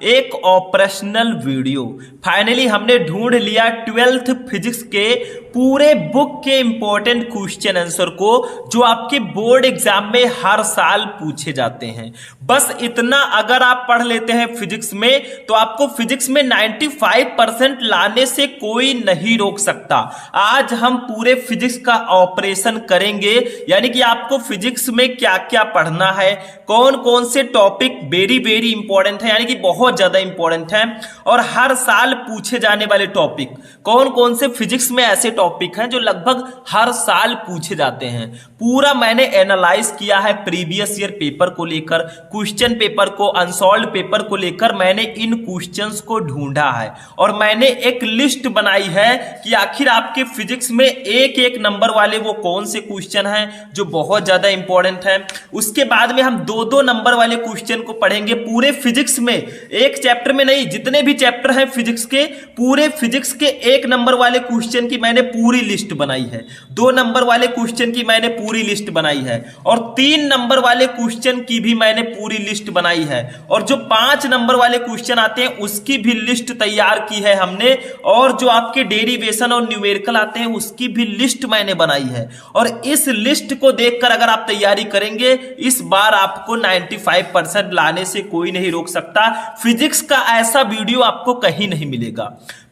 एक operational video finally हमने ढूंढ लिया 12th फिजिक्स के पूरे बुक के इंपॉर्टेंट क्वेश्चन आंसर को जो आपके बोर्ड एग्जाम में हर साल पूछे जाते हैं। बस इतना अगर आप पढ़ लेते हैं फिजिक्स में तो आपको फिजिक्स में 95% लाने से कोई नहीं रोक सकता। आज हम पूरे फिजिक्स का ऑपरेशन करेंगे, यानी कि आपको फिजिक्स में क्या क्या पढ़ना है, कौन कौन से टॉपिक वेरी वेरी इंपॉर्टेंट है, यानी कि बहुत ज्यादा इंपॉर्टेंट है, और हर साल पूछे जाने वाले टॉपिक कौन कौन से फिजिक्स में ऐसे टॉपिक हैं जो लगभग हर साल पूछे जाते हैं। पूरा मैंने एनालाइज किया है प्रीवियस ईयर पेपर को लेकर, क्वेश्चन पेपर को, अनसॉल्व्ड पेपर को लेकर मैंने इन क्वेश्चंस को ढूंढा है और मैंने एक लिस्ट बनाई है कि आखिर आपके फिजिक्स में एक एक नंबर वाले वो कौन से क्वेश्चन हैं जो बहुत ज्यादा इंपॉर्टेंट है। उसके बाद में हम दो दो नंबर वाले क्वेश्चन को पढ़ेंगे पूरे फिजिक्स में, एक चैप्टर में नहीं, जितने भी चैप्टर हैं फिजिक्स के, पूरे फिजिक्स के एक नंबर वाले क्वेश्चन की मैंने पूरी लिस्ट बनाई है, 2 नंबर वाले क्वेश्चन की मैंने पूरी लिस्ट बनाई है, और 3 नंबर वाले क्वेश्चन की भी मैंने पूरी लिस्ट बनाई है, और जो 5 नंबर वाले क्वेश्चन आते हैं उसकी भी लिस्ट तैयार की है हमने, और जो आपके डेरिवेशन और न्यूमेरिकल आते हैं उसकी भी लिस्ट मैंने बनाई है। और इस लिस्ट को देखकर अगर आप तैयारी करेंगे इस बार आपको 95% लाने से कोई नहीं रोक सकता। फिजिक्स का ऐसा वीडियो आपको कहीं नहीं मिलेगा।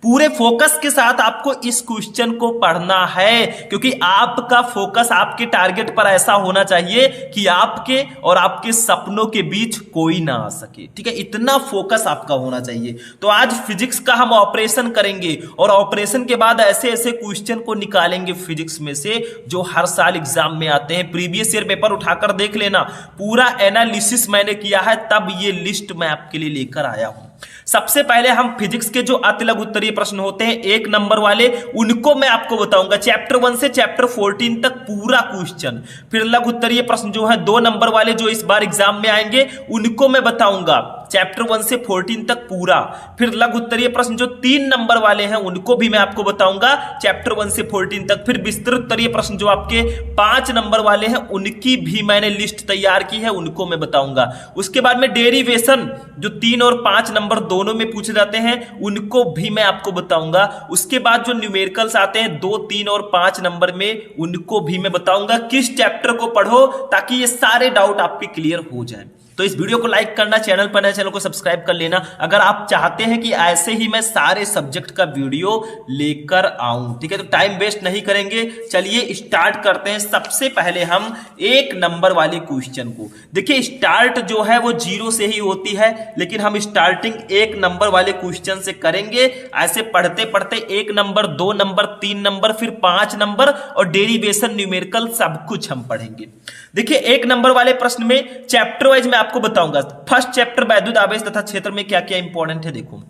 पूरे फोकस के साथ आपको इस क्वेश्चन को पढ़ना है, क्योंकि आपका फोकस आपके टारगेट पर ऐसा होना चाहिए कि आपके और आपके सपनों के बीच कोई ना आ सके। ठीक है, इतना फोकस आपका होना चाहिए। तो आज फिजिक्स का हम ऑपरेशन करेंगे और ऑपरेशन के बाद ऐसे ऐसे क्वेश्चन को निकालेंगे फिजिक्स में से जो हर साल एग्जाम में आते हैं। प्रीवियस ईयर पेपर उठाकर देख लेना, पूरा एनालिसिस मैंने किया है, तब ये लिस्ट मैं आपके लिए लेकर आया हूं। सबसे पहले हम फिजिक्स के जो अति लघु उत्तरीय प्रश्न होते हैं एक नंबर वाले, उनको मैं आपको बताऊंगा, चैप्टर 1 से चैप्टर 14 तक पूरा क्वेश्चन। फिर लघु उत्तरीय प्रश्न जो है 2 नंबर वाले जो इस बार एग्जाम में आएंगे उनको मैं बताऊंगा, चैप्टर 1 से 14 तक पूरा। फिर लघु उत्तरीय प्रश्न जो 3 नंबर वाले हैं उनको भी मैं आपको बताऊंगा, चैप्टर 1 से 14 तक। फिर विस्तृत उत्तरीय प्रश्न जो आपके 5 नंबर वाले हैं उनकी भी मैंने लिस्ट तैयार की है, उनको मैं बताऊंगा। उसके बाद में डेरिवेशन जो 3 और 5 नंबर दोनों में पूछे जाते हैं उनको भी मैं आपको बताऊंगा। उसके बाद जो न्यूमेरिकल्स आते हैं 2, 3 और 5 नंबर में उनको भी मैं बताऊंगा। किस चैप्टर को पढ़ो ताकि ये सारे डाउट आपके क्लियर हो जाए। तो इस वीडियो को लाइक करना, चैनल पर नए चैनल को सब्सक्राइब कर लेना अगर आप चाहते हैं कि ऐसे ही मैं सारे सब्जेक्ट का वीडियो लेकर आऊं। ठीक है, तो टाइम वेस्ट नहीं करेंगे, चलिए स्टार्ट करते हैं। सबसे पहले हम एक नंबर वाले क्वेश्चन को देखिए। स्टार्ट जो है वो 0 से ही होती है, लेकिन हम स्टार्टिंग एक नंबर वाले क्वेश्चन से करेंगे। ऐसे पढ़ते पढ़ते 1 नंबर, 2 नंबर, 3 नंबर, फिर 5 नंबर और डेरिवेशन, न्यूमेरिकल सब कुछ हम पढ़ेंगे। देखिए एक नंबर वाले प्रश्न में चैप्टर वाइज मैं आपको बताऊंगा। फर्स्ट चैप्टर वैद्युत आवेश तथा क्षेत्र में क्या क्या इंपॉर्टेंट है। देखो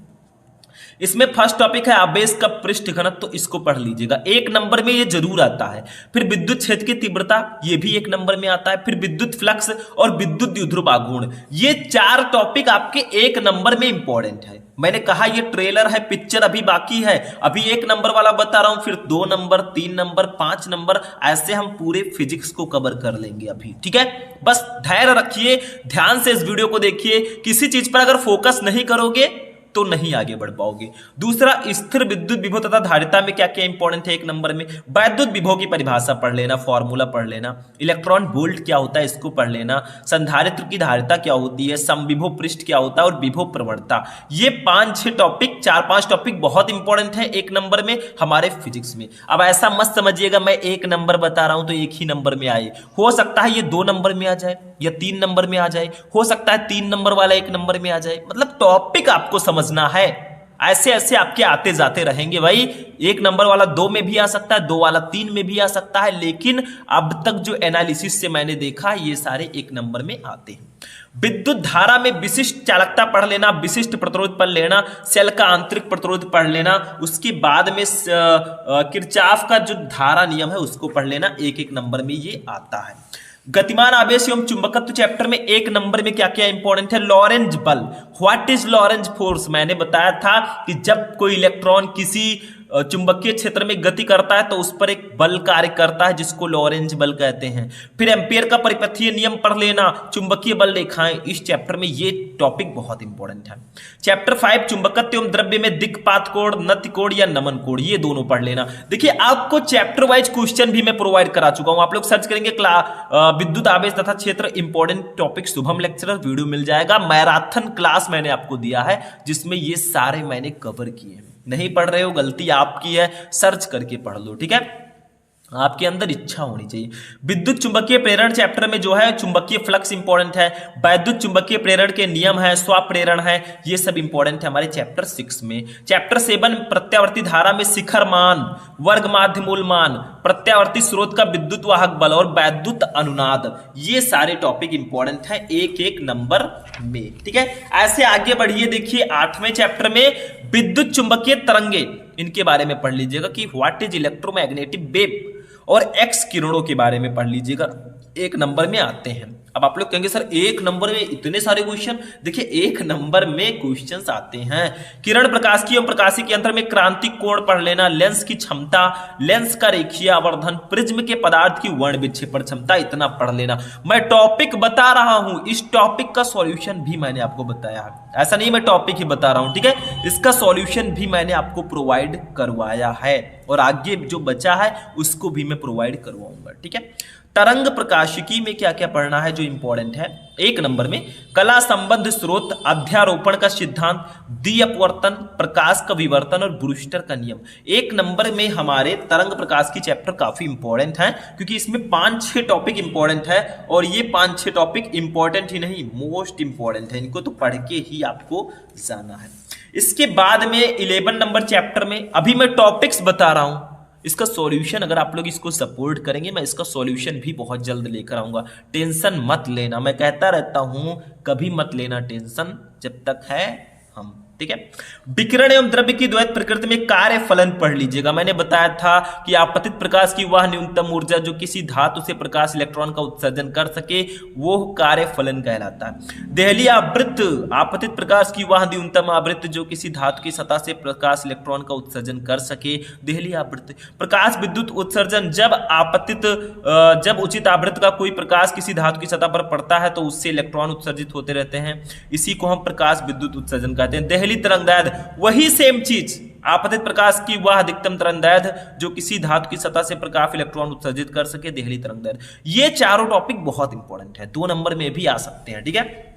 इसमें फर्स्ट टॉपिक है आवेश का पृष्ठ घनत्व, तो इसको पढ़ लीजिएगा, 1 नंबर में ये जरूर आता है। फिर विद्युत क्षेत्र की तीव्रता, ये भी 1 नंबर में आता है। फिर विद्युत फ्लक्स और विद्युत द्विध्रुव आघूर्ण, ये 4 टॉपिक आपके 1 नंबर में इंपॉर्टेंट है। मैंने कहा ये ट्रेलर है, पिक्चर अभी बाकी है, अभी 1 नंबर वाला बता रहा हूं, फिर 2 नंबर, 3 नंबर, 5 नंबर, ऐसे हम पूरे फिजिक्स को कवर कर लेंगे अभी। ठीक है, बस धैर्य रखिए, ध्यान से इस वीडियो को देखिए। किसी चीज पर अगर फोकस नहीं करोगे तो नहीं आगे बढ़ पाओगे। दूसरा, स्थिर विद्युत विभव तथा धारिता में क्या क्या इंपॉर्टेंट है 1 नंबर में। वैद्युत विभव की परिभाषा पढ़ लेना, फॉर्मूला पढ़ लेना। इलेक्ट्रॉन वोल्ट क्या होता है इसको पढ़ लेना। संधारित्र की धारिता क्या होती है, समविभव पृष्ठ क्या होता है और विभव प्रवणता। ये 5-6 टॉपिक, 4-5 टॉपिक बहुत इंपॉर्टेंट है 1 नंबर में हमारे फिजिक्स में। अब ऐसा मत समझिएगा मैं 1 नंबर बता रहा हूं तो 1 ही नंबर में आए, हो सकता है ये 2 नंबर में आ जाए या 3 नंबर में आ जाए, हो सकता है 3 नंबर वाला 1 नंबर में आ जाए। मतलब टॉपिक आपको समझना है, ऐसे ऐसे आपके आते जाते रहेंगे भाई। 1 नंबर वाला 2 में भी आ सकता है, 2 वाला 3 में भी आ सकता है, लेकिन अब तक जो एनालिसिस से मैंने देखा ये सारे 1 नंबर में आते हैं। विद्युत धारा में विशिष्ट चालकता पढ़ लेना, विशिष्ट प्रतिरोध पढ़ लेना, सेल का आंतरिक प्रतिरोध पढ़ लेना। उसके बाद में किरचॉफ का जो धारा नियम है उसको पढ़ लेना, 1-1 नंबर में ये आता है। गतिमान आवेश एवं चुंबकत्व चैप्टर में 1 नंबर में क्या क्या इंपॉर्टेंट है। लॉरेंज बल, व्हाट इज लॉरेंज फोर्स, मैंने बताया था कि जब कोई इलेक्ट्रॉन किसी चुंबकीय क्षेत्र में गति करता है तो उस पर एक बल कार्य करता है जिसको लॉरेंज बल कहते हैं। फिर एम्पियर का परिपथीय नियम पढ़ लेना, चुंबकीय बल रेखाएं, इस चैप्टर में ये टॉपिक बहुत इंपॉर्टेंट है। चैप्टर 5 चुंबकत्व एवं द्रव्य में दिक्पात कोण, नति कोण या नमन कोण, ये दोनों पढ़ लेना। देखिए आपको चैप्टर वाइज क्वेश्चन भी मैं प्रोवाइड करा चुका हूं, आप लोग सर्च करेंगे विद्युत आवेश तथा क्षेत्र important topic Shubham lecturer, video मिल जाएगा। मैराथन क्लास मैंने आपको दिया है जिसमें ये सारे मैंने कवर किए हैं। नहीं पढ़ रहे हो गलती आपकी है, सर्च करके पढ़ लो, ठीक है। आपके अंदर इच्छा होनी चाहिए। विद्युत चुंबकीय प्रेरण चैप्टर में जो है चुंबकीय फ्लक्स इंपॉर्टेंट है, वैद्युत चुंबकीय प्रेरण के नियम है, स्वप्रेरण है, ये सब इंपॉर्टेंट है हमारे चैप्टर 6 में। चैप्टर 7 प्रत्यावर्ती धारा में शिखर मान, वर्ग माध्य मूल मान, प्रत्यावर्ती स्रोत का विद्युत वाहक बल और वैद्युत अनुनाद, ये सारे टॉपिक इंपॉर्टेंट है एक एक नंबर में, ठीक है। ऐसे आगे बढ़िए, देखिए 8वें चैप्टर में विद्युत चुंबकीय तरंगे, इनके बारे में पढ़ लीजिएगा कि व्हाट इज इलेक्ट्रोमैग्नेटिक वेव, और एक्स किरणों के बारे में पढ़ लीजिएगा, एक नंबर में आते हैं। अब आप लोग कहेंगे सर एक नंबर में इतने सारे क्वेश्चन, देखिए एक नंबर में क्वेश्चंस आते हैं। किरण प्रकाशिकी और प्रकाशिकी के अंतर में क्रांतिक कोण पढ़ लेना, लेंस की क्षमता, लेंस का रेखीय आवर्धन, प्रिज्म के पदार्थ की वर्ण विक्षेपण क्षमता, इतना पढ़ लेना। मैं टॉपिक बता रहा हूं, इस टॉपिक का सॉल्यूशन भी मैंने आपको बताया है, ऐसा नहीं मैं टॉपिक ही बता रहा हूं, ठीक है। इसका सॉल्यूशन भी मैंने आपको प्रोवाइड करवाया है और आगे जो बचा है उसको भी मैं प्रोवाइड करवाऊंगा, ठीक है। तरंग प्रकाशिकी में क्या क्या पढ़ना है जो इंपॉर्टेंट है, एक नंबर में कला संबंध स्रोत, अध्यारोपण का सिद्धांत, द्विअपवर्तन, प्रकाश का विवर्तन और ब्रूस्टर का नियम। एक नंबर में हमारे तरंग प्रकाश की चैप्टर काफी इंपॉर्टेंट है क्योंकि इसमें 5-6 टॉपिक इंपॉर्टेंट है और ये 5-6 टॉपिक इंपॉर्टेंट ही नहीं मोस्ट इंपॉर्टेंट है, इनको तो पढ़ के ही आपको जाना है। इसके बाद में 11 नंबर चैप्टर में अभी मैं टॉपिक्स बता रहा हूं, इसका सॉल्यूशन अगर आप लोग इसको सपोर्ट करेंगे मैं इसका सॉल्यूशन भी बहुत जल्द लेकर आऊंगा, टेंशन मत लेना। मैं कहता रहता हूं कभी मत लेना टेंशन जब तक है हम, ठीक है। विकिरण एवं द्रव्य की द्वैत प्रकृति में कार्य फलन पढ़ लीजिएगा। मैंने बताया था कि आपतित प्रकाश की वह न्यूनतम ऊर्जा जो किसी धातु से प्रकाश इलेक्ट्रॉन का उत्सर्जन कर सके वो कार्य फलन कहलाता है। देहली आवृत्त, आपतित प्रकाश की वह न्यूनतम आवृत्ति जो किसी धातु की सतह से प्रकाश इलेक्ट्रॉन का उत्सर्जन कर सके, देहली आवृत्ति। प्रकाश विद्युत उत्सर्जन, जब उचित आवृत्ति का कोई प्रकाश किसी धातु की सतह पर पड़ता है तो उससे इलेक्ट्रॉन उत्सर्जित होते रहते हैं, इसी को हम प्रकाश विद्युत उत्सर्जन कहते हैं। देहली तरंगदैर्घ्य, वही सेम चीज, आपतित प्रकाश की वह अधिकतम तरंगदैर्घ्य जो किसी धातु की सतह से प्रकाश इलेक्ट्रॉन उत्सर्जित कर सके, देहली तरंगदैर्घ्य। ये चारों टॉपिक बहुत इंपॉर्टेंट है, 2 नंबर में भी आ सकते हैं, ठीक है।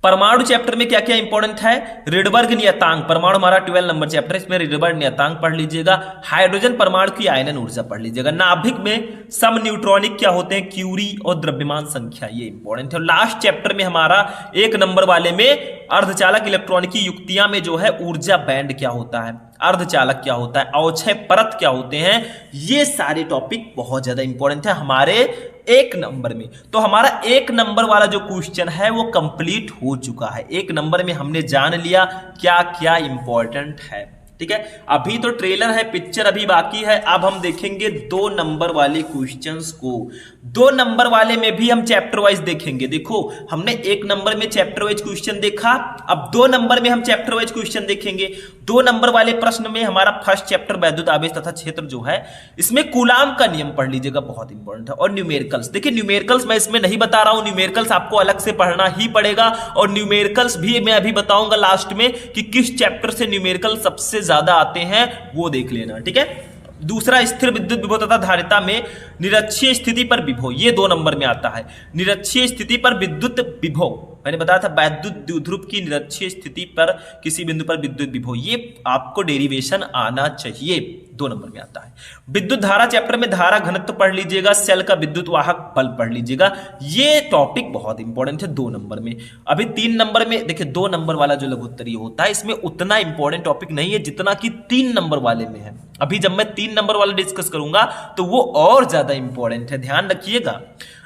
परमाणु चैप्टर में क्या क्या इंपॉर्टेंट है, रिडबर्ग नियतांक, परमाणु हमारा 12 नंबर चैप्टर है, इसमें रिडबर्ग नियतांक पढ़ लीजिएगा। हाइड्रोजन परमाणु की आयनन ऊर्जा पढ़ लीजिएगा। नाभिक में सम न्यूट्रॉनिक क्या होते हैं, क्यूरी और द्रव्यमान संख्या, ये इंपॉर्टेंट है। लास्ट चैप्टर में हमारा 1 नंबर वाले में अर्धचालक इलेक्ट्रॉनिकी युक्तियां में जो है ऊर्जा बैंड क्या होता है, अर्धचालक क्या होता है, अवक्षय परत क्या होते हैं, ये सारे टॉपिक बहुत ज्यादा इंपॉर्टेंट है हमारे 1 नंबर में। तो हमारा 1 नंबर वाला जो क्वेश्चन है वो कंप्लीट हो चुका है। 1 नंबर में हमने जान लिया क्या क्या इंपॉर्टेंट है, ठीक है। अभी तो ट्रेलर है, पिक्चर अभी बाकी है। अब हम देखेंगे 2 नंबर वाले क्वेश्चंस को। 2 नंबर वाले में भी हम चैप्टर वाइज देखेंगे। देखो हमने 1 नंबर में चैप्टर वाइज क्वेश्चन देखा, अब 2 नंबर में हम चैप्टर वाइज क्वेश्चन देखेंगे। 2 नंबर वाले प्रश्न में हमारा फर्स्ट चैप्टर वैद्युत आवेश तथा क्षेत्र जो है इसमें कूलाम का नियम पढ़ लीजिएगा, बहुत इंपॉर्टेंट है। और न्यूमेरिकल्स, देखिए न्यूमेरिकल्स मैं इसमें नहीं बता रहा हूं, न्यूमेरिकल्स आपको अलग से पढ़ना ही पड़ेगा और न्यूमेरिकल्स भी मैं अभी बताऊंगा लास्ट में कि किस चैप्टर से न्यूमेरिकल सबसे ज्यादा आते हैं, वो देख लेना, ठीक है। दूसरा स्थिर विद्युत विभव तथा धारिता में निरक्षीय स्थिति पर विभव, ये 2 नंबर में आता है। निरक्षीय स्थिति पर विद्युत विभव, मैंने बताया था वैद्युत द्विध्रुव की निरक्षीय स्थिति पर किसी बिंदु पर विद्युत विभव, ये आपको डेरिवेशन आना चाहिए, 2 नंबर में आता है। विद्युत धारा चैप्टर में धारा घनत्व पढ़ लीजिएगा, सेल का विद्युत वाहक बल पढ़ लीजिएगा, ये टॉपिक बहुत इंपॉर्टेंट है 2 नंबर में। अभी 3 नंबर में देखिए 2 नंबर वाला जो लघुत्तरीय होता है इसमें उतना इंपॉर्टेंट टॉपिक नहीं है जितना कि 3 नंबर वाले में है। अभी जब मैं 3 नंबर वाला डिस्कस करूंगा तो वो और ज्यादा इंपॉर्टेंट है, ध्यान रखिएगा।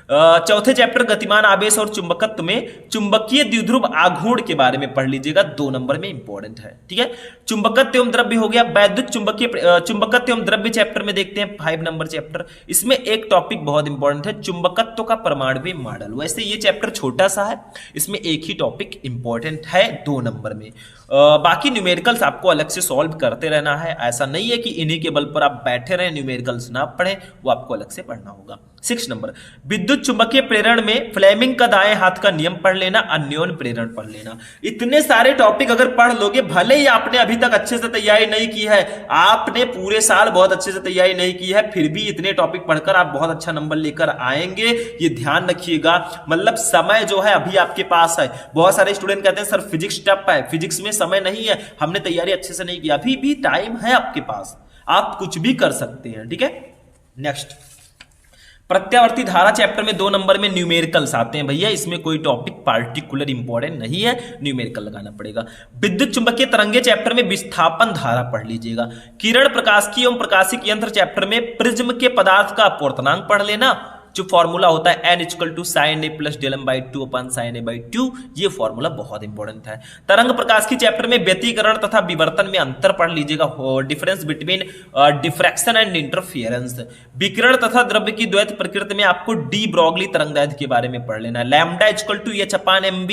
चौथे चैप्टर गतिमान आवेश और चुंबकत्व में चुंबकीय द्विध्रुव आघूर्ण के बारे में पढ़ लीजिएगा, 2 नंबर में इंपॉर्टेंट है। ठीक है, चुंबकत्व एवं द्रव्य हो गया। वैद्युत चुंबकीय चुंबकत्व एवं द्रव्य चैप्टर में देखते हैं 5 नंबर चैप्टर। इसमें एक टॉपिक बहुत इंपॉर्टेंट है, चुंबकत्व का परमाणु मॉडल। वैसे ये चैप्टर छोटा सा है, इसमें एक ही टॉपिक इंपॉर्टेंट है 2 नंबर में। बाकी न्यूमेरिकल्स आपको अलग से सॉल्व करते रहना है, ऐसा नहीं है कि इन्हीं के बल पर आप बैठे रहें न्यूमेरिकल्स ना पढ़ें, वो आपको अलग से पढ़ना होगा। 6 नंबर विद्युत चुंबकीय प्रेरण में फ्लेमिंग का दाएं हाथ का नियम पढ़ लेना, अन्योन्य प्रेरण पढ़ लेना। इतने सारे टॉपिक अगर पढ़ लोगे, भले ही आपने अभी तक अच्छे से तैयारी नहीं की है, आपने पूरे साल बहुत अच्छे से तैयारी नहीं की है, फिर भी इतने टॉपिक पढ़कर आप बहुत अच्छा नंबर लेकर आएंगे, ये ध्यान रखिएगा। मतलब समय जो है अभी आपके पास है। बहुत सारे स्टूडेंट कहते हैं सर फिजिक्स टफ है, फिजिक्स में समय नहीं है, हमने तैयारी अच्छे से नहीं की। अभी भी टाइम है आपके पास, आप कुछ भी कर सकते हैं। ठीक है, नेक्स्ट प्रत्यावर्ती धारा चैप्टर में 2 नंबर में न्यूमेरिकल्स आते हैं भैया, इसमें कोई टॉपिक पार्टिकुलर इंपॉर्टेंट नहीं है, न्यूमेरिकल लगाना पड़ेगा। विद्युत चुंबकीय तरंगे चैप्टर में विस्थापन धारा पढ़ लीजिएगा। किरण प्रकाशिकी एवं प्रकाशिक यंत्र चैप्टर में प्रिज्म के पदार्थ का अपवर्तनांक पढ़ लेना, जो फॉर्मूला होता है n = sin a + del m by 2 / sin a by 2, ये फॉर्मूला बहुत इंपॉर्टेंट है। तरंग प्रकाश की चैप्टर में व्यतिकरण तथा विवर्तन में अंतर पढ़ लीजिएगा, difference between diffraction and interference. विकिरण तथा द्रव्य की द्वैत प्रकृति में आपको डी ब्रॉगली तरंगदैर्घ्य के बारे में पढ़ लेना है। लैम्डा = h/mv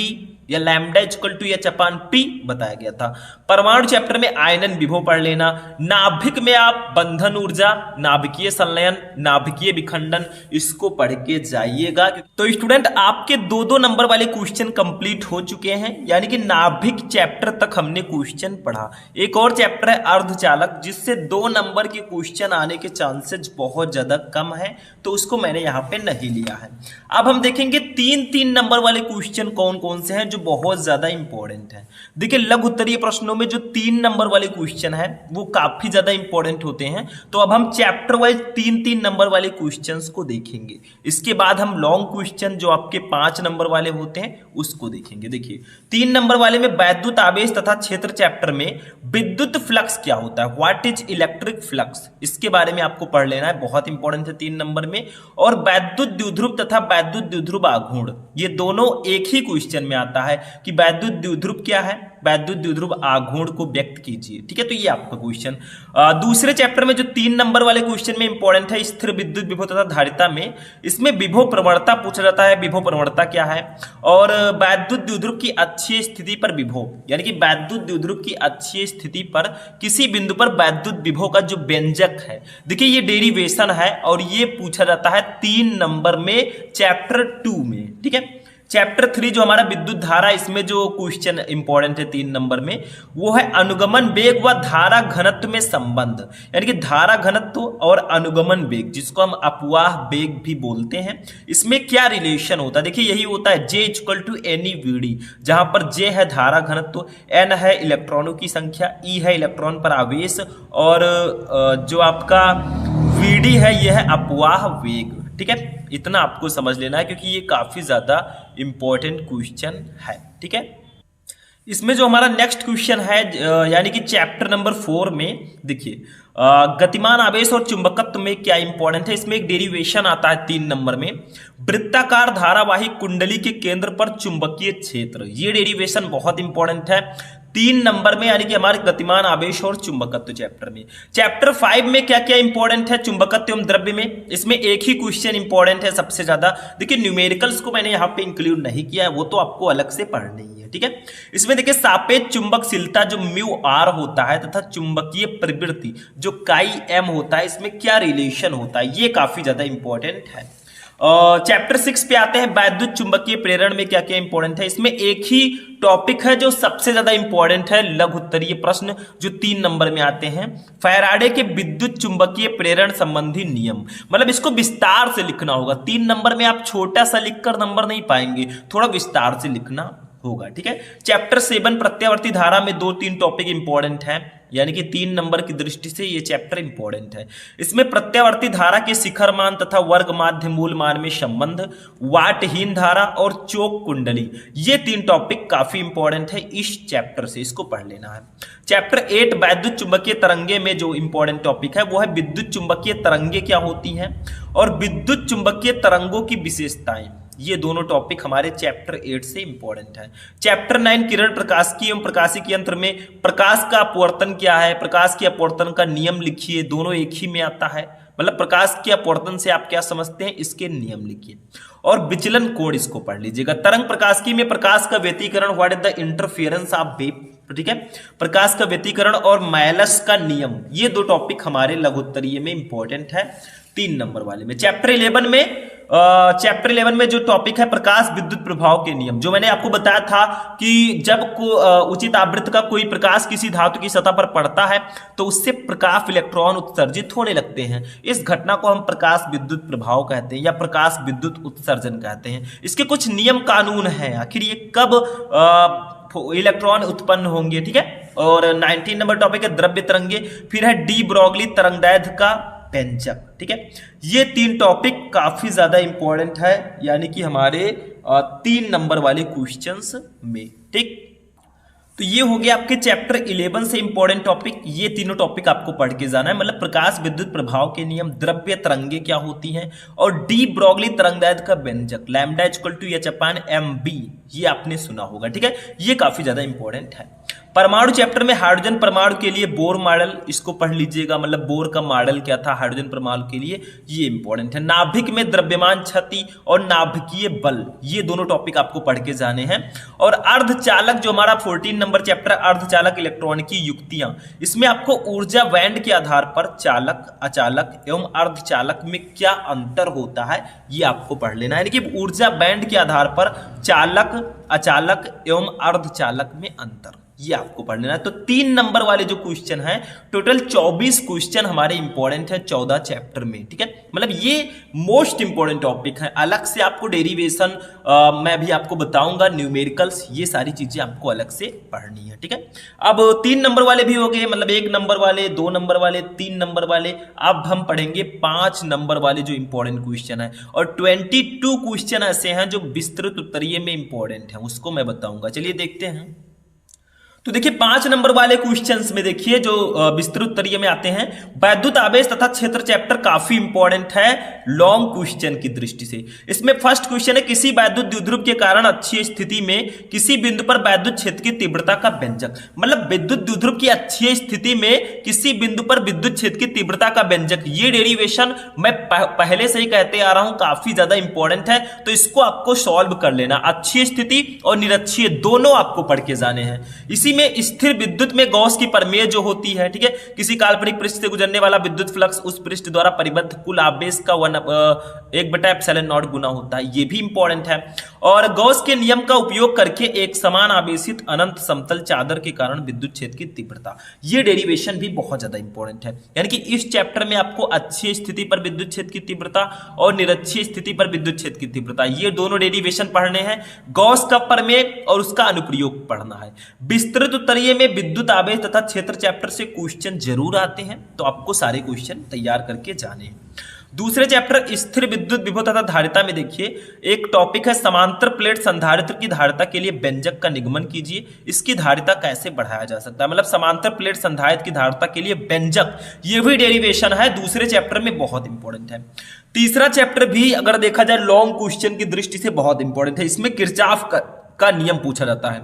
या लैम्डा = h/p बताया गया था। परमाणु चैप्टर में आयनन विभव पढ़ लेना। नाभिक में आप बंधन ऊर्जा, नाभिकीय संलयन, नाभिकीय विखंडन, इसको पढ़ के जाइएगा। तो स्टूडेंट आपके 2-2 नंबर वाले क्वेश्चन कंप्लीट हो चुके हैं, यानी कि नाभिक चैप्टर तक हमने क्वेश्चन पढ़ा। एक और चैप्टर है अर्धचालक, जिससे 2 नंबर के क्वेश्चन आने के चांसेस बहुत ज्यादा कम है, तो उसको मैंने यहाँ पे नहीं लिया है। अब हम देखेंगे 3-3 नंबर वाले क्वेश्चन कौन कौन से हैं जो बहुत ज्यादा इंपॉर्टेंट है। देखिए लघु उत्तरीय प्रश्नों में जो 3 नंबर वाले क्वेश्चन है वो काफी ज्यादा इंपॉर्टेंट होते हैं। तो अब हम चैप्टर वाइज 3-3 नंबर वाले क्वेश्चंस को देखेंगे। इसके बाद हम लॉन्ग क्वेश्चन जो आपके 5 नंबर वाले होते हैं उसको देखेंगे। देखिए 3 नंबर वाले में वैद्युत आवेश तथा क्षेत्र चैप्टर में विद्युत फ्लक्स क्या होता है, व्हाट इज इलेक्ट्रिक फ्लक्स, इसके बारे में आपको पढ़ लेना है, बहुत इंपॉर्टेंट है 3 नंबर में। और वैद्युत द्विध्रुव तथा वैद्युत द्विध्रुव आघूर्ण, ये दोनों एक ही क्वेश्चन में आता है कि वैद्युत द्विध्रुव क्या है, वैद्युत द्विध्रुव आघूर्ण को व्यक्त कीजिए। ठीक है, तो ये आपका क्वेश्चन। दूसरे चैप्टर में जो 3 नंबर वाले क्वेश्चन में इंपॉर्टेंट है स्थिर विद्युत विभव तथा धारिता में, इसमें विभव प्रवणता पूछा जाता है, विभव प्रवणता क्या है। और वैद्युत द्विध्रुव की अक्षीय स्थिति पर विभव, यानी कि वैद्युत द्विध्रुव की अक्षीय स्थिति पर किसी बिंदु पर वैद्युत विभव का जो व्यंजक है, देखिए ये डेरिवेशन है और ये पूछा जाता है 3 नंबर में चैप्टर 2 में। ठीक है, चैप्टर 3 जो हमारा विद्युत धारा, इसमें जो क्वेश्चन इंपॉर्टेंट है 3 नंबर में, वो है अनुगमन वेग व धारा घनत्व में संबंध, यानी कि धारा घनत्व और अनुगमन वेग, जिसको हम अपवाह वेग भी बोलते हैं, इसमें क्या रिलेशन होता है। देखिए यही होता है J = NeVd, जहां पर J है धारा घनत्व, N है इलेक्ट्रॉनों की संख्या, E है इलेक्ट्रॉन पर आवेश, और जो आपका Vd है यह है अपवाह वेग। ठीक है, इतना आपको समझ लेना है क्योंकि ये काफी ज्यादा इंपॉर्टेंट क्वेश्चन है। ठीक है, इसमें जो हमारा नेक्स्ट क्वेश्चन है यानी कि चैप्टर नंबर 4 में, देखिए गतिमान आवेश और चुंबकत्व में क्या इंपॉर्टेंट है, इसमें एक डेरिवेशन आता है 3 नंबर में, वृत्ताकार धारावाही कुंडली के केंद्र पर चुंबकीय क्षेत्र, ये डेरिवेशन बहुत इंपॉर्टेंट है 3 नंबर में, यानी कि हमारे गतिमान आवेश और चुंबकत्व चैप्टर में। चैप्टर 5 में क्या क्या इंपॉर्टेंट है चुंबकत्व एवं द्रव्य में, इसमें एक ही क्वेश्चन इंपॉर्टेंट है सबसे ज्यादा। देखिए न्यूमेरिकल्स को मैंने यहाँ पे इंक्लूड नहीं किया है, वो तो आपको अलग से पढ़नी है। ठीक है, इसमें देखिए सापेक्ष चुंबकशीलता जो μr होता है तथा चुंबकीय प्रवृत्ति जो chi-m होता है, इसमें क्या रिलेशन होता है, ये काफी ज्यादा इंपॉर्टेंट है। चैप्टर 6 पे आते हैं, वैद्युत चुंबकीय प्रेरण में क्या क्या इंपॉर्टेंट है, इसमें एक ही टॉपिक है जो सबसे ज्यादा इंपॉर्टेंट है, लघु उत्तरीय प्रश्न जो 3 नंबर में आते हैं, फैराडे के विद्युत चुंबकीय प्रेरण संबंधी नियम, मतलब इसको विस्तार से लिखना होगा। 3 नंबर में आप छोटा सा लिखकर नंबर नहीं पाएंगे, थोड़ा विस्तार से लिखना होगा। ठीक है, चैप्टर 7 प्रत्यावर्ती धारा में 2-3 टॉपिक इंपॉर्टेंट है, यानी कि 3 नंबर की दृष्टि से ये चैप्टर इंपॉर्टेंट है। इसमें प्रत्यावर्ती धारा के शिखर मान तथा वर्ग माध्य मूल मान में संबंध, वाटहीन धारा और चोक कुंडली, ये 3 टॉपिक काफी इंपॉर्टेंट है इस चैप्टर से, इसको पढ़ लेना है। चैप्टर 8 वैद्युत चुंबकीय तरंगे में जो इंपॉर्टेंट टॉपिक है वो है विद्युत चुंबकीय तरंगे क्या होती हैं और विद्युत चुंबकीय तरंगों की विशेषताएं। ये दोनों टॉपिक हमारे चैप्टर 8 से इंपॉर्टेंट है। चैप्टर 9 किरण प्रकाशिकी एवं प्रकाशिकी यंत्र में प्रकाश का अपवर्तन क्या है, प्रकाश के अपवर्तन का नियम लिखिए, दोनों एक ही में आता है, मतलब प्रकाश के अपवर्तन से आप क्या समझते हैं इसके नियम लिखिए। और विचलन कोण इसको पढ़ लीजिएगा। तरंग प्रकाशिकी में प्रकाश का व्यतिकरण, what is the interference of wave, ठीक है, प्रकाश का व्यतिकरण और माइलस का नियम, ये 2 टॉपिक हमारे लघुत्तरीय में इंपॉर्टेंट है 3 नंबर वाले में। चैप्टर 11 में जो टॉपिक है प्रकाश विद्युत प्रभाव के नियम, जो मैंने आपको बताया था कि जब उचित आवृत्ति का कोई प्रकाश किसी धातु की सतह पर पड़ता है तो उससे प्रकाश इलेक्ट्रॉन उत्सर्जित होने लगते हैं। इस घटना को हम प्रकाश विद्युत प्रभाव कहते हैं या प्रकाश विद्युत उत्सर्जन कहते हैं। इसके कुछ नियम कानून हैं, आखिर ये कब इलेक्ट्रॉन उत्पन्न होंगे, ठीक है। और 19 नंबर टॉपिक है द्रव्य तरंगे, फिर है डी ब्रोगली तरंगदैर्घ्य का व्यंजक, ठीक है। ये 3 टॉपिक काफी ज्यादा इंपॉर्टेंट है, यानी कि हमारे 3 नंबर वाले क्वेश्चंस में, ठीक। तो ये हो गया आपके चैप्टर 11 से इंपॉर्टेंट टॉपिक। ये तीनों टॉपिक आपको पढ़ के जाना है, मतलब प्रकाश विद्युत प्रभाव के नियम, द्रव्य तरंगे क्या होती हैं और डी ब्रोगली तरंगदैर्घ्य का व्यंजक लैम्डा इक्वल टू h/mb, ये आपने सुना होगा, ठीक है। ये काफी ज्यादा इंपॉर्टेंट है। परमाणु चैप्टर में हाइड्रोजन परमाणु के लिए बोर मॉडल, इसको पढ़ लीजिएगा, मतलब बोर का मॉडल क्या था हाइड्रोजन परमाणु के लिए, ये इंपॉर्टेंट है। नाभिक में द्रव्यमान क्षति और नाभिकीय बल, ये दोनों टॉपिक आपको पढ़ के जाने हैं। और अर्धचालक जो हमारा 14 नंबर चैप्टर अर्धचालक इलेक्ट्रॉनिकी युक्तियां, इसमें आपको ऊर्जा बैंड के आधार पर चालक, अचालक एवं अर्धचालक में क्या अंतर होता है ये आपको पढ़ लेना है, यानी कि ऊर्जा बैंड के आधार पर चालक, अचालक एवं अर्धचालक में अंतर, ये आपको पढ़ लेना है। तो 3 नंबर वाले जो क्वेश्चन हैं, टोटल 24 क्वेश्चन हमारे इंपॉर्टेंट है 14 चैप्टर में, ठीक है। मतलब ये मोस्ट इंपॉर्टेंट टॉपिक है। अलग से आपको डेरिवेशन मैं भी आपको बताऊंगा, न्यूमेरिकल्स, ये सारी चीजें आपको अलग से पढ़नी है, ठीक है। अब 3 नंबर वाले भी हो गए, मतलब 1 नंबर वाले, 2 नंबर वाले, 3 नंबर वाले। अब हम पढ़ेंगे 5 नंबर वाले जो इंपॉर्टेंट क्वेश्चन है, और 22 क्वेश्चन ऐसे हैं जो विस्तृत उत्तरीय में इंपॉर्टेंट है, उसको मैं बताऊंगा। चलिए देखते हैं। तो देखिए 5 नंबर वाले क्वेश्चंस में देखिए जो विस्तृत उत्तरीय में आते हैं, वैद्युत आवेश तथा क्षेत्र चैप्टर काफी इंपॉर्टेंट है लॉन्ग क्वेश्चन की दृष्टि से। इसमें फर्स्ट क्वेश्चन है किसी वैद्युत द्विध्रुव के कारण अक्षीय स्थिति में किसी बिंदु पर वैद्युत क्षेत्र की तीव्रता का व्यंजक, मतलब विद्युत द्विध्रुव की अक्षीय स्थिति में किसी बिंदु पर विद्युत क्षेत्र की तीव्रता का व्यंजक, ये डेरिवेशन मैं पहले से ही कहते आ रहा हूं काफी ज्यादा इंपॉर्टेंट है, तो इसको आपको सॉल्व कर लेना। अक्षीय स्थिति और निरक्षीय दोनों आपको पढ़ के जाने हैं। इसी में स्थिर विद्युत में गॉस की प्रमेय जो होती है, ठीक है, किसी काल्पनिक पृष्ठ से गुजरने वाला विद्युत फ्लक्स उस पृष्ठ द्वारा परिबद्ध कुल आवेश का 1/ε0 गुना होता है, ये भी इंपॉर्टेंट है। और गॉस के नियम का उपयोग करके एक समान आवेशित अनंत समतल चादर के कारण विद्युत क्षेत्र की तीव्रता, ये डेरिवेशन भी बहुत ज्यादा इंपॉर्टेंट है। यानी कि इस चैप्टर में आपको अक्षीय स्थिति पर विद्युत क्षेत्र की तीव्रता और निरक्षीय स्थिति पर विद्युत क्षेत्र की तीव्रता, ये दोनों डेरिवेशन पढ़ने हैं। गॉस का प्रमेय और उसका अनुप्रयोग पढ़ना है। विस्तृत उत्तरीय में विद्युत आवेश तथा क्षेत्र चैप्टर से क्वेश्चन जरूर आते हैं, तो आपको सारे क्वेश्चन तैयार करके जाने हैं। दूसरे चैप्टर स्थिर विद्युत विभव तथा धारिता में देखिए एक टॉपिक है समांतर प्लेट संधारित्र की धारिता के लिए व्यंजक का निगमन कीजिए। इसकी धारिता कैसे बढ़ाया जा सकता है, मतलब समांतर प्लेट संधारित्र की धारिता के लिए व्यंजक, ये भी डेरिवेशन है दूसरे चैप्टर में, बहुत इंपॉर्टेंट है। तीसरा चैप्टर भी अगर देखा जाए लॉन्ग क्वेश्चन की दृष्टि से बहुत इंपॉर्टेंट है। इसमें किरचॉफ का नियम पूछा जाता है।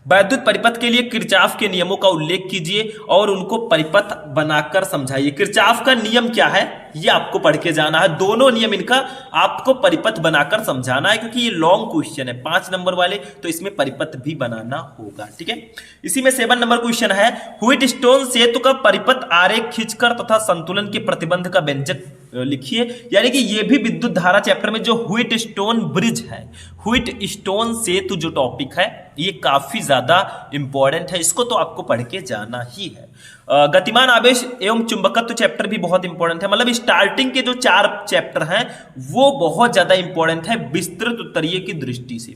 वैद्युत परिपथ के लिए किरचॉफ के नियमों का उल्लेख कीजिए और उनको परिपथ बनाकर समझाइए। किरचॉफ का नियम क्या है ये आपको पढ़ के जाना है, दोनों नियम इनका आपको परिपथ बनाकर समझाना है, क्योंकि ये लॉन्ग क्वेश्चन है 5 नंबर वाले, तो इसमें परिपथ भी बनाना होगा, ठीक है। इसी में 7 नंबर क्वेश्चन है व्हीटस्टोन सेतु का परिपथ आरेख खींचकर तथा संतुलन के प्रतिबंध का व्यंजक लिखिए। यानी कि ये भी विद्युत धारा चैप्टर में जो व्हीटस्टोन ब्रिज है, व्हीटस्टोन सेतु जो टॉपिक है ये काफी ज्यादा इंपॉर्टेंट है, इसको तो आपको पढ़ के जाना ही है। गतिमान आवेश एवं चुंबकत्व चैप्टर भी बहुत इंपॉर्टेंट है, मतलब स्टार्टिंग के जो 4 चैप्टर हैं वो बहुत ज्यादा इंपॉर्टेंट है विस्तृत उत्तरीय की दृष्टि से।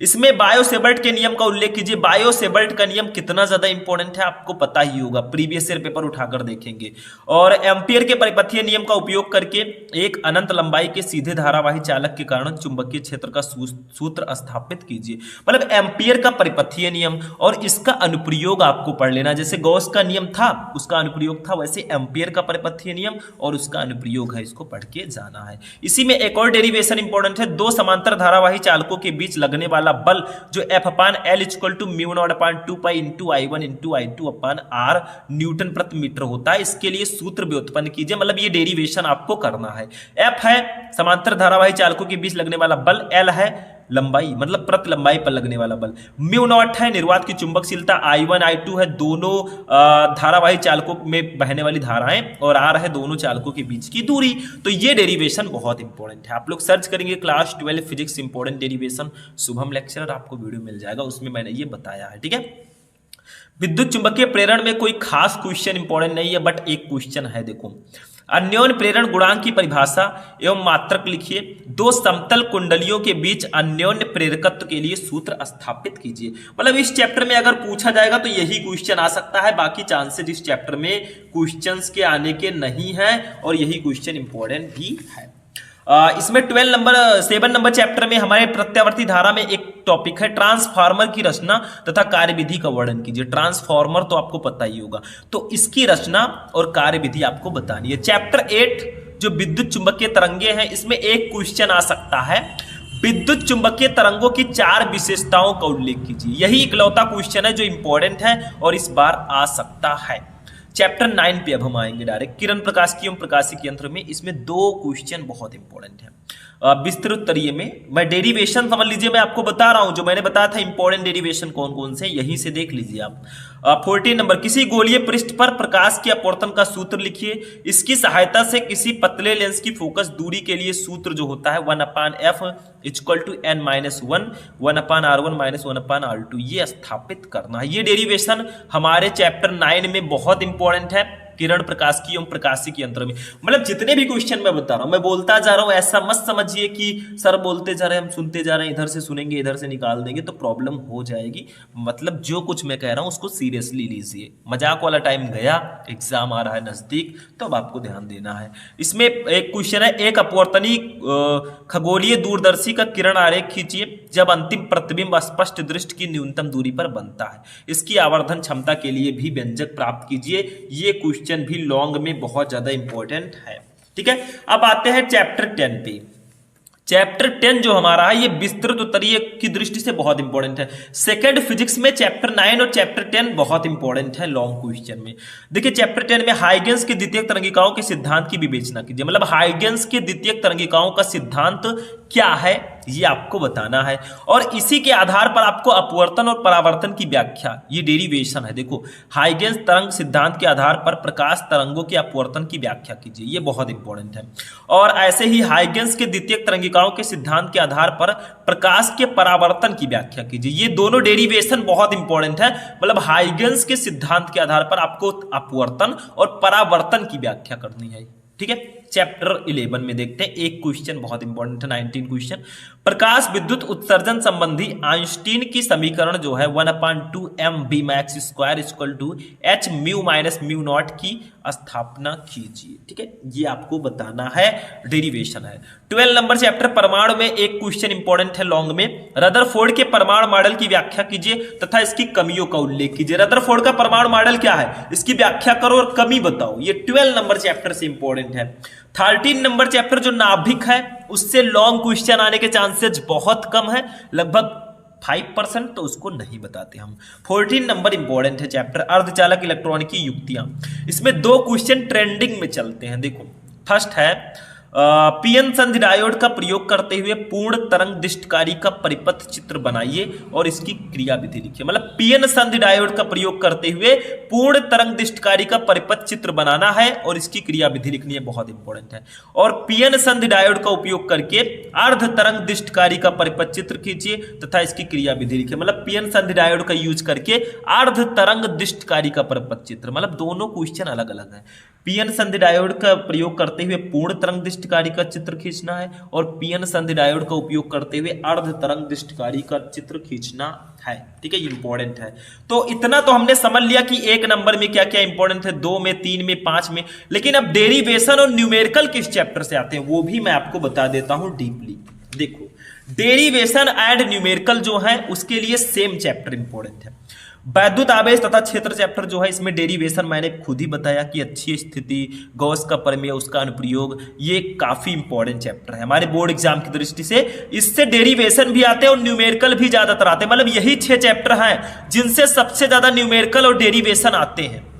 इसमें बायो-सेवर्ट के नियम का उल्लेख कीजिए। बायो-सेवर्ट का नियम कितना ज्यादा इंपॉर्टेंट है आपको पता ही होगा, प्रीवियस ईयर पेपर उठाकर देखेंगे। और एम्पियर के परिपथीय नियम का उपयोग करके एक अनंत लंबाई के सीधे धारावाही चालक के कारण चुंबकीय क्षेत्र का सूत्र स्थापित कीजिए। मतलब एम्पियर का परिपथीय नियम और इसका अनुप्रयोग आपको पढ़ लेना। जैसे गॉस का नियम था उसका अनुप्रयोग था, वैसे एम्पियर का परिपथीय नियम और उसका अनुप्रयोग है, इसको पढ़ के जाना है। इसी में एक और डेरिवेशन इंपॉर्टेंट है, दो समांतर धारावाही चालकों के बीच लगने वाला बल जो F/L = μ0/2 पाई × I1 × I2/R न्यूटन प्रति मीटर होता है। इसके लिए सूत्र व्युत्पन्न कीजिए, मतलब ये डेरिवेशन आपको करना है। F है समांतर धारावाही चालकों के बीच लगने वाला बल, L है लंबाई मतलब प्रति लंबाई पर लगने वाला बल, μ0 है निर्वात की चुंबकशीलता, I1 I2 है दोनों धारावाही चालकों में बहने वाली धाराएं, और R है दोनों चालकों के बीच की दूरी। तो ये डेरिवेशन बहुत इंपॉर्टेंट है, आप लोग सर्च करेंगे class 12 physics important derivation, Shubham lecturer, आपको वीडियो मिल जाएगा, उसमें मैंने ये बताया है। ठीक है, विद्युत चुंबकीय प्रेरण में कोई खास क्वेश्चन इंपॉर्टेंट नहीं है, बट एक क्वेश्चन है, देखो अन्योन्य प्रेरण गुणांक की परिभाषा एवं मात्रक लिखिए। दो समतल कुंडलियों के बीच अन्योन्य प्रेरकत्व के लिए सूत्र स्थापित कीजिए। मतलब इस चैप्टर में अगर पूछा जाएगा तो यही क्वेश्चन आ सकता है, बाकी चांसेस इस चैप्टर में क्वेश्चंस के आने के नहीं है, और यही क्वेश्चन इंपॉर्टेंट भी है। इसमें 7 नंबर चैप्टर में हमारे प्रत्यावर्ती धारा में एक टॉपिक है ट्रांसफार्मर की रचना तथा कार्यविधि का वर्णन कीजिए। ट्रांसफार्मर तो आपको पता ही होगा, तो इसकी रचना और कार्यविधि आपको बतानी है। चैप्टर 8 जो विद्युत चुंबकीय तरंगे हैं, इसमें एक क्वेश्चन आ सकता है, विद्युत चुंबकीय तरंगों की 4 विशेषताओं का उल्लेख कीजिए। यही इकलौता क्वेश्चन है जो इंपॉर्टेंट है और इस बार आ सकता है। चैप्टर 9 पे अब हम आएंगे डायरेक्ट, किरण प्रकाशिकी एवं प्रकाशिकी यंत्र में। इसमें 2 क्वेश्चन बहुत इंपॉर्टेंट है विस्तृत उत्तरीय में। मैं डेरिवेशन समझ लीजिए, मैं आपको बता रहा हूं जो मैंने बताया था इंपॉर्टेंट डेरिवेशन कौन कौन से, यहीं से देख लीजिए आप। 14 नंबर, किसी गोलीय पृष्ठ पर प्रकाश के अपवर्तन का सूत्र लिखिए। इसकी सहायता से किसी पतले लेंस की फोकस दूरी के लिए सूत्र जो होता है 1/f = n-1 1/r1 - 1/r2 ये स्थापित करना है। ये डेरिवेशन हमारे चैप्टर 9 में बहुत इंपॉर्टेंट है, किरण प्रकाशिकी एवं प्रकाशिकी यंत्र में। मतलब जितने भी क्वेश्चन मैं बता रहा हूं, मैं बोलता जा रहा हूं, ऐसा मत समझिए कि सर बोलते जा रहे हैं हम सुनते जा रहे हैं, इधर से सुनेंगे इधर से निकाल देंगे तो प्रॉब्लम हो जाएगी। मतलब जो कुछ मैं कह रहा हूं उसको सीरियसली लीजिए, मजाक वाला टाइम गया, एग्जाम आ रहा है नजदीक, तो अब आपको ध्यान देना है। इसमें एक क्वेश्चन है, एक अपवर्तनी खगोलीय दूरदर्शी का किरण आरेख खींचिए जब अंतिम प्रतिबिंब स्पष्ट दृष्टि की न्यूनतम दूरी पर बनता है। इसकी आवर्धन क्षमता के लिए भी व्यंजक प्राप्त कीजिए। ये क्वेश्चन भी लॉन्ग में बहुत ज्यादा इंपॉर्टेंट है। ठीक है, अब आते हैं चैप्टर 10 पे। चैप्टर 10 जो हमारा है ये विस्तृत उत्तरीय की दृष्टि से बहुत इंपॉर्टेंट है। सेकंड फिजिक्स में चैप्टर 9 और चैप्टर 10 बहुत इंपॉर्टेंट है लॉन्ग क्वेश्चन में। देखिए चैप्टर 10 में हाइगेंस के द्वितीयक तरंगिकाओं के सिद्धांत की विवेचना कीजिए। मतलब हाइगेंस के द्वितीयक तरंगिकाओं का सिद्धांत क्या है ये आपको बताना है, और इसी के आधार पर आपको अपवर्तन और परावर्तन की व्याख्या, ये डेरिवेशन है। देखो हाइगेंस तरंग सिद्धांत के आधार पर प्रकाश तरंगों के अपवर्तन की व्याख्या कीजिए, ये बहुत इंपॉर्टेंट है। और ऐसे ही हाइगेंस के द्वितीयक तरंगिकाओं के सिद्धांत के आधार पर प्रकाश के परावर्तन की व्याख्या कीजिए। ये दोनों डेरिवेशन बहुत इंपॉर्टेंट है। मतलब हाइगेंस के सिद्धांत के आधार पर आपको अपवर्तन और परावर्तन की व्याख्या करनी है। ठीक है, चैप्टर 11 में देखते हैं, एक क्वेश्चन बहुत इंपॉर्टेंट है, 19 क्वेश्चन। प्रकाश विद्युत उत्सर्जन संबंधी आइंस्टीन की समीकरण जो है 1/2 mvmax² = h mu minus mu naught की स्थापना कीजिए। ठीक है, ये आपको बताना है, डेरिवेशन है। 12 नंबर चैप्टर परमाणु में एक क्वेश्चन इंपॉर्टेंट है लॉन्ग में, रदरफोर्ड के परमाणु मॉडल की व्याख्या कीजिए तथा इसकी कमियों का उल्लेख कीजिए। रदरफोर्ड का परमाणु मॉडल क्या है, इसकी व्याख्या करो और कमी बताओ। ये 12 नंबर चैप्टर से इंपॉर्टेंट है। 13 नंबर चैप्टर जो नाभिक है उससे लॉन्ग क्वेश्चन आने के चांसेस बहुत कम है, लगभग 5%, तो उसको नहीं बताते हम। 14 नंबर इंपॉर्टेंट है चैप्टर अर्धचालक इलेक्ट्रॉनिकी युक्तियां। इसमें 2 क्वेश्चन ट्रेंडिंग में चलते हैं। देखो फर्स्ट है पीएन संधि डायोड का प्रयोग करते हुए पूर्ण तरंग दिष्टकारी का परिपथ चित्र बनाइए और इसकी क्रिया विधि लिखिए। मतलब पीएन संधि डायोड का प्रयोग करते हुए पूर्ण तरंग दिष्टकारी का परिपथ चित्र बनाना है और इसकी क्रिया विधि लिखनी है, बहुत इंपॉर्टेंट है। और पीएन संधि डायोड का उपयोग करके अर्ध तरंग दिष्टकारी का परिपथ चित्र खींचिए तथा इसकी क्रिया विधि लिखिए। मतलब पीएन संधि डायोड का यूज करके अर्ध तरंग दिष्टकारी का परिपथ चित्र, मतलब दोनों क्वेश्चन अलग अलग है। पीएन संधि डायोड का प्रयोग करते हुए पूर्ण तरंग दिष्टकारी का चित्र खींचना है और पीएन संधि डायोड का उपयोग करते हुए अर्ध तरंग दिष्टकारी का चित्र खींचना है। ठीक है, इंपॉर्टेंट है। तो इतना तो हमने समझ लिया कि एक नंबर में क्या क्या इंपॉर्टेंट है, 2 में, 3 में, 5 में। लेकिन अब डेरिवेशन और न्यूमेरिकल किस चैप्टर से आते हैं वो भी मैं आपको बता देता हूं डीपली। देखो, डेरिवेशन एंड न्यूमेरिकल जो है उसके लिए सेम चैप्टर इंपॉर्टेंट है। वैद्युत आवेश तथा क्षेत्र चैप्टर जो है इसमें डेरिवेशन मैंने खुद ही बताया कि अच्छी स्थिति, गॉस का प्रमेय, उसका अनुप्रयोग, ये काफी इंपॉर्टेंट चैप्टर है हमारे बोर्ड एग्जाम की दृष्टि से। इससे डेरिवेशन भी आते हैं और न्यूमेरिकल भी ज्यादातर आते हैं। मतलब यही 6 चैप्टर हैं जिनसे सबसे ज्यादा न्यूमेरिकल और डेरिवेशन आते हैं।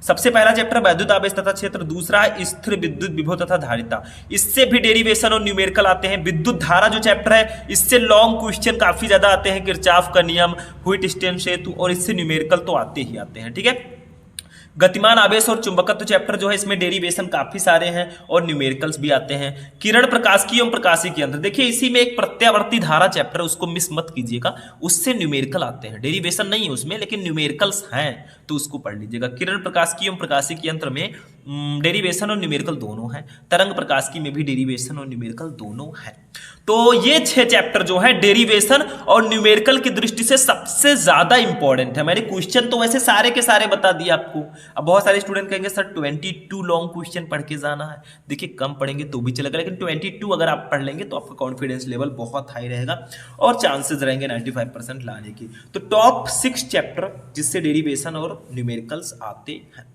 सबसे पहला चैप्टर वैद्युत आवेश तथा क्षेत्र, दूसरा है स्थिर विद्युत विभव तथा धारिता, इससे भी डेरिवेशन और न्यूमेरिकल आते हैं। विद्युत धारा जो चैप्टर है इससे लॉन्ग क्वेश्चन काफी ज्यादा आते हैं, किरचॉफ का नियम, व्हिटस्टीन सेतु, और इससे न्यूमेरिकल तो आते ही आते हैं। ठीक है, गतिमान आवेश और चुंबकत्व चैप्टर जो है इसमें डेरिवेशन काफी सारे हैं और न्यूमेरिकल्स भी आते हैं। किरण प्रकाशिकी एवं प्रकाशिकी यंत्र, देखिए इसी में एक प्रत्यावर्ती धारा चैप्टर है, उसको मिस मत कीजिएगा, उससे न्यूमेरिकल आते हैं। डेरिवेशन नहीं है उसमें लेकिन न्यूमेरिकल्स हैं तो उसको पढ़ लीजिएगा। किरण प्रकाशिकी एवं प्रकाशिकी यंत्र में डेरिवेशन और न्यूमेरिकल दोनों हैं। तरंग प्रकाशिकी में भी डेरिवेशन और न्यूमेरिकल दोनों हैं। तो ये 6 चैप्टर जो है डेरिवेशन और न्यूमेरिकल की दृष्टि से सबसे ज्यादा इंपॉर्टेंट है। मैंने क्वेश्चन तो वैसे सारे के सारे बता दिए आपको। अब बहुत सारे स्टूडेंट कहेंगे सर 22 लॉन्ग क्वेश्चन पढ़ के जाना है। देखिए कम पढ़ेंगे तो भी चलेगा, लेकिन 22 अगर आप पढ़ लेंगे तो आपका कॉन्फिडेंस लेवल बहुत हाई रहेगा और चांसेस रहेंगे 95% लाने की। तो टॉप 6 चैप्टर जिससे डेरिवेशन और न्यूमेरिकल्स आते हैं।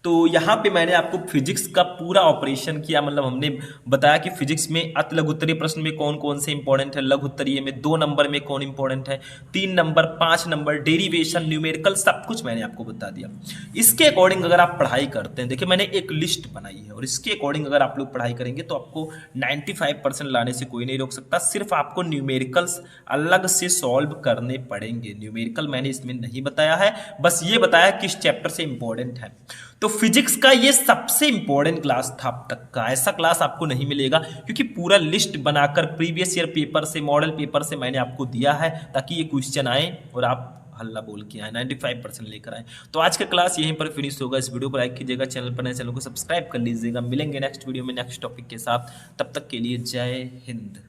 तो यहाँ पे मैंने आपको फिजिक्स का पूरा ऑपरेशन किया। मतलब हमने बताया कि फिजिक्स में अति लघु उत्तरीय प्रश्न में कौन कौन से इंपॉर्टेंट है, लघु उत्तरीय में 2 नंबर में कौन इंपॉर्टेंट है, 3 नंबर, 5 नंबर, डेरिवेशन, न्यूमेरिकल, सब कुछ मैंने आपको बता दिया। इसके अकॉर्डिंग अगर आप पढ़ाई करते हैं, देखिए मैंने एक लिस्ट बनाई है और इसके अकॉर्डिंग अगर आप लोग पढ़ाई करेंगे तो आपको 95% लाने से कोई नहीं रोक सकता। सिर्फ आपको न्यूमेरिकल्स अलग से सॉल्व करने पड़ेंगे। न्यूमेरिकल मैंने इसमें नहीं बताया है, बस ये बताया किस चैप्टर से इंपॉर्टेंट है। तो फिजिक्स का ये सबसे इंपॉर्टेंट क्लास था अब तक का। ऐसा क्लास आपको नहीं मिलेगा क्योंकि पूरा लिस्ट बनाकर प्रीवियस ईयर पेपर से, मॉडल पेपर से मैंने आपको दिया है ताकि ये क्वेश्चन आए और आप हल्ला बोल के आए, 95% लेकर आए। तो आज का क्लास यहीं पर फिनिश होगा। इस वीडियो को लाइक कीजिएगा, चैनल पर नए चैनल को सब्सक्राइब कर लीजिएगा। मिलेंगे नेक्स्ट वीडियो में नेक्स्ट टॉपिक के साथ, तब तक के लिए जय हिंद।